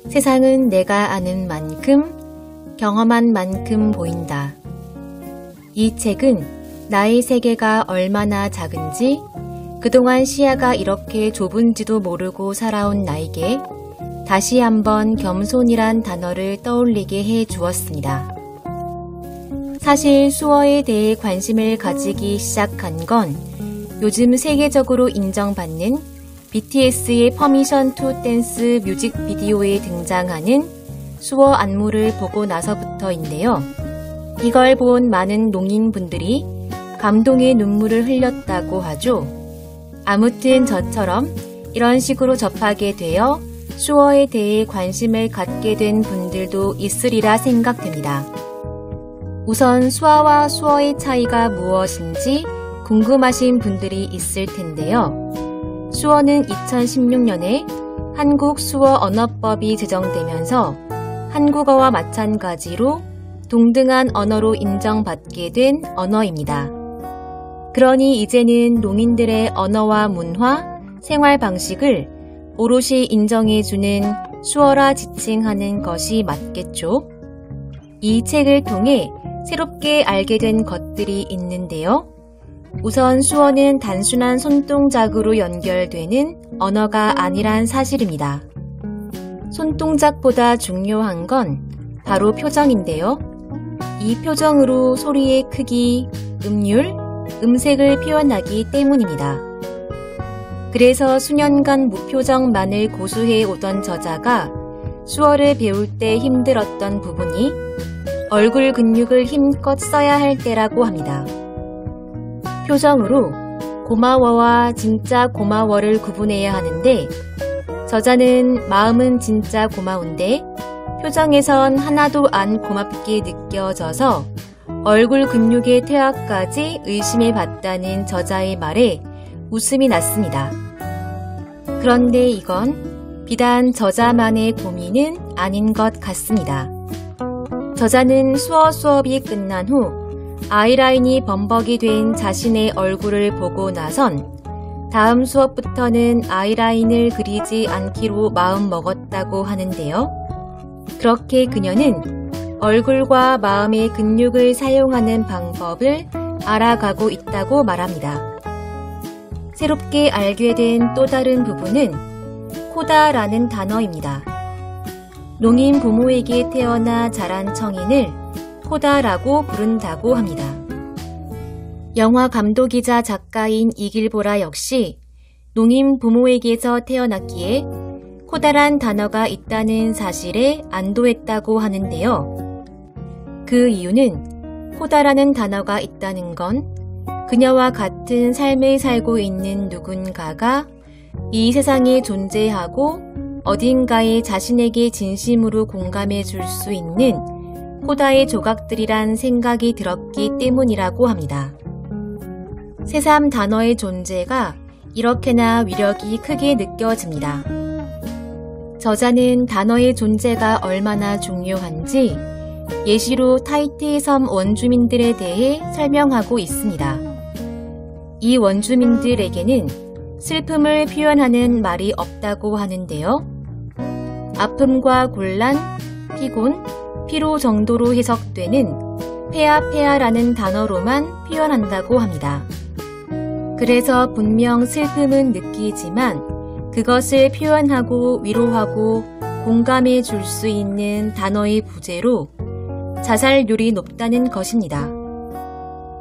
세상은 내가 아는 만큼, 경험한 만큼 보인다. 이 책은 나의 세계가 얼마나 작은지, 그동안 시야가 이렇게 좁은지도 모르고 살아온 나에게 다시 한번 겸손이란 단어를 떠올리게 해 주었습니다. 사실 수어에 대해 관심을 가지기 시작한 건 요즘 세계적으로 인정받는 BTS의 퍼미션 투 댄스 뮤직비디오에 등장하는 수어 안무를 보고 나서부터인데요. 이걸 본 많은 농인분들이 감동의 눈물을 흘렸다고 하죠. 아무튼 저처럼 이런 식으로 접하게 되어 수어에 대해 관심을 갖게 된 분들도 있으리라 생각됩니다. 우선 수어와 수어의 차이가 무엇인지 궁금하신 분들이 있을 텐데요. 수어는 2016년에 한국 수어 언어법이 제정되면서 한국어와 마찬가지로 동등한 언어로 인정받게 된 언어입니다. 그러니 이제는 농인들의 언어와 문화, 생활 방식을 오롯이 인정해주는 수어라 지칭하는 것이 맞겠죠. 이 책을 통해 새롭게 알게 된 것들이 있는데요. 우선 수어는 단순한 손동작으로 연결되는 언어가 아니란 사실입니다. 손동작보다 중요한 건 바로 표정인데요. 이 표정으로 소리의 크기, 음률, 음색을 표현하기 때문입니다. 그래서 수년간 무표정만을 고수해 오던 저자가 수어를 배울 때 힘들었던 부분이 얼굴 근육을 힘껏 써야 할 때라고 합니다. 표정으로 고마워와 진짜 고마워를 구분해야 하는데 저자는 마음은 진짜 고마운데 표정에선 하나도 안 고맙게 느껴져서 얼굴 근육의 퇴화까지 의심해 봤다는 저자의 말에 웃음이 났습니다. 그런데 이건 비단 저자만의 고민은 아닌 것 같습니다. 저자는 수어 수업이 끝난 후 아이라인이 범벅이 된 자신의 얼굴을 보고 나선 다음 수업부터는 아이라인을 그리지 않기로 마음먹었다고 하는데요. 그렇게 그녀는 얼굴과 마음의 근육을 사용하는 방법을 알아가고 있다고 말합니다. 새롭게 알게 된 또 다른 부분은 코다라는 단어입니다. 농인 부모에게 태어나 자란 청인을 코다라고 부른다고 합니다. 영화 감독이자 작가인 이길보라 역시 농인 부모에게서 태어났기에 코다란 단어가 있다는 사실에 안도했다고 하는데요. 그 이유는 코다라는 단어가 있다는 건 그녀와 같은 삶을 살고 있는 누군가가 이 세상에 존재하고 어딘가에 자신에게 진심으로 공감해 줄 수 있는 코다의 조각들이란 생각이 들었기 때문이라고 합니다. 새삼 단어의 존재가 이렇게나 위력이 크게 느껴집니다. 저자는 단어의 존재가 얼마나 중요한지 예시로 타히티의 섬 원주민들에 대해 설명하고 있습니다. 이 원주민들에게는 슬픔을 표현하는 말이 없다고 하는데요. 아픔과 곤란, 피곤, 피로 정도로 해석되는 페아페아라는 단어로만 표현한다고 합니다. 그래서 분명 슬픔은 느끼지만 그것을 표현하고 위로하고 공감해 줄 수 있는 단어의 부재로 자살률이 높다는 것입니다.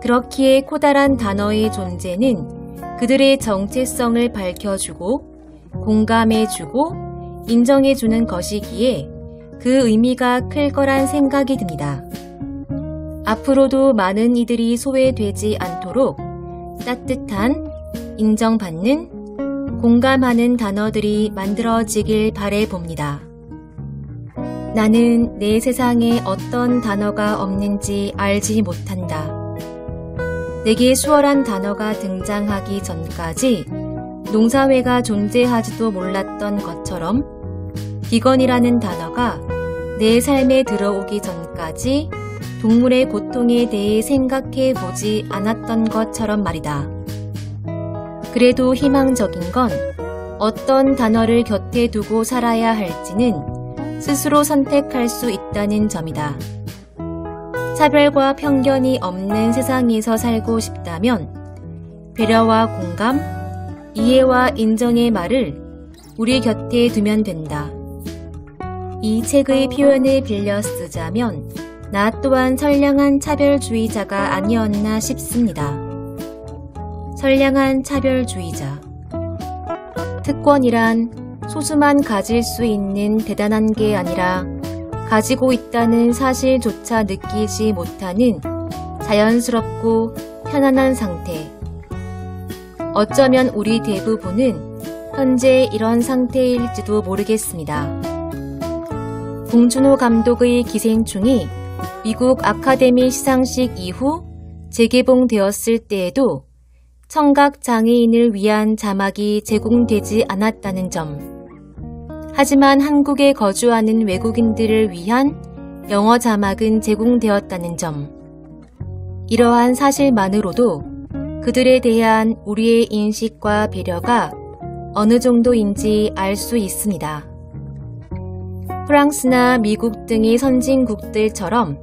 그렇기에 코다란 단어의 존재는 그들의 정체성을 밝혀주고 공감해주고 인정해주는 것이기에 그 의미가 클 거란 생각이 듭니다. 앞으로도 많은 이들이 소외되지 않도록 따뜻한, 인정받는, 공감하는 단어들이 만들어지길 바라봅니다. 나는 내 세상에 어떤 단어가 없는지 알지 못한다. 내게 수어란 단어가 등장하기 전까지 농사회가 존재하지도 몰랐던 것처럼 비건이라는 단어가 내 삶에 들어오기 전까지 동물의 고통에 대해 생각해 보지 않았던 것처럼 말이다. 그래도 희망적인 건 어떤 단어를 곁에 두고 살아야 할지는 스스로 선택할 수 있다는 점이다. 차별과 편견이 없는 세상에서 살고 싶다면 배려와 공감, 이해와 인정의 말을 우리 곁에 두면 된다. 이 책의 표현을 빌려 쓰자면 나 또한 선량한 차별주의자가 아니었나 싶습니다. 선량한 차별주의자. 특권이란 소수만 가질 수 있는 대단한 게 아니라 가지고 있다는 사실조차 느끼지 못하는 자연스럽고 편안한 상태. 어쩌면 우리 대부분은 현재 이런 상태일지도 모르겠습니다. 봉준호 감독의 기생충이 미국 아카데미 시상식 이후 재개봉되었을 때에도 청각 장애인을 위한 자막이 제공되지 않았다는 점. 하지만 한국에 거주하는 외국인들을 위한 영어 자막은 제공되었다는 점. 이러한 사실만으로도 그들에 대한 우리의 인식과 배려가 어느 정도인지 알 수 있습니다. 프랑스나 미국 등의 선진국들처럼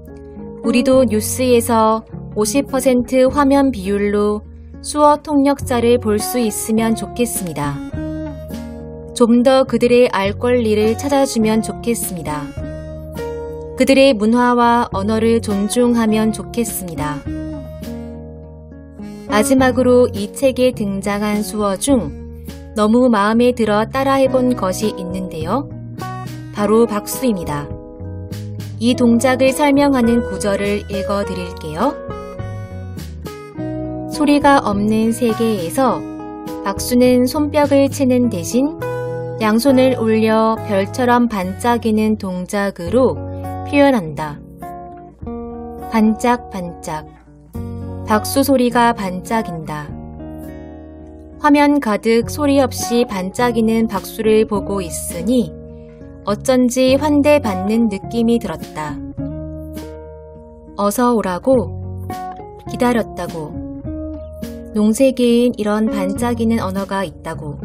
우리도 뉴스에서 50% 화면 비율로 수어 통역사를 볼 수 있으면 좋겠습니다. 좀 더 그들의 알 권리를 찾아주면 좋겠습니다. 그들의 문화와 언어를 존중하면 좋겠습니다. 마지막으로 이 책에 등장한 수어 중 너무 마음에 들어 따라해본 것이 있는데요. 바로 박수입니다. 이 동작을 설명하는 구절을 읽어드릴게요. 소리가 없는 세계에서 박수는 손뼉을 치는 대신 양손을 올려 별처럼 반짝이는 동작으로 표현한다. 반짝반짝. 박수 소리가 반짝인다. 화면 가득 소리 없이 반짝이는 박수를 보고 있으니 어쩐지 환대받는 느낌이 들었다. 어서 오라고, 기다렸다고. 농세계엔 이런 반짝이는 언어가 있다고.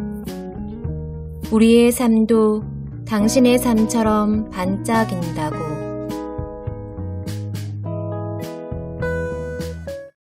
우리의 삶도 당신의 삶처럼 반짝인다고.